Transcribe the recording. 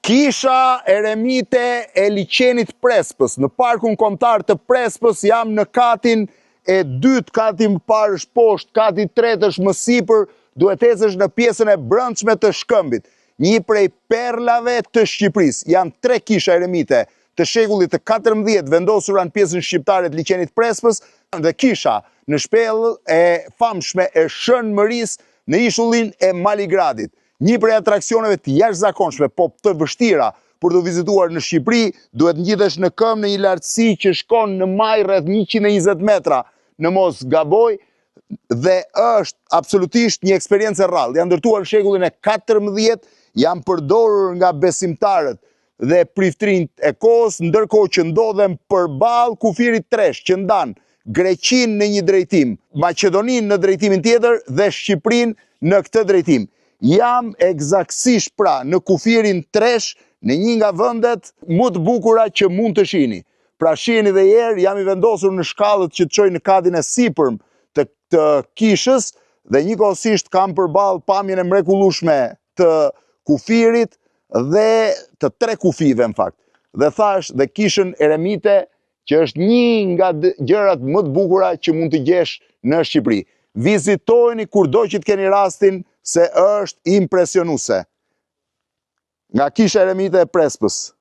Kisha eremite e liçenit Prespës. Në parkun kombëtar të Prespës jam në katin e dytë, kati më parë është poshtë, kati tretë është më sipër, duhet ecësh në pjesën e brendshme të Shkëmbit. Një prej perlave të Shqipërisë. Janë 3 kisha eremite të shekullit të 14 vendosura në pjesën shqiptare të liçenit Prespës dhe kisha në shpellë e famshme e Shënmërisë në ishullin e Maligradit. Një prej atraksioneve të jashtëzakonshme, po të vështira për të vizituar në Shqipëri, duhet ngjitesh në këmbë në një lartësi që shkon në maj rreth 120 metra në mos gaboj dhe është absolutisht një eksperiencë e rrallë. Janë ndërtuar në shekullin e 14, janë përdorur nga besimtarët dhe priftrinjt e kohës, ndërkohë që ndodhen përballë kufirit tresh që ndan Greqinë në një drejtim, Maqedoninë në drejtimin tjetër dhe Shqipërinë në këtë drejtim. Jam eksaktësisht pra në kufirin tresh në një nga vendet më të bukura që mund të shihni. Pra shihni dhe herë, jam i vendosur në shkallët që të çojnë në katin e sipërm të kishës dhe njëkohësisht kam përballë pamjen e mrekullueshme të kufirit dhe të 3 kufive në fakt. Dhe thash dhe kishën eremite që është një nga gjërat më të bukura që mund të gjesh në Shqipëri. Vizitojeni kurdo që të keni rastin se është impresionuese. Nga kisha eremite e Prespës.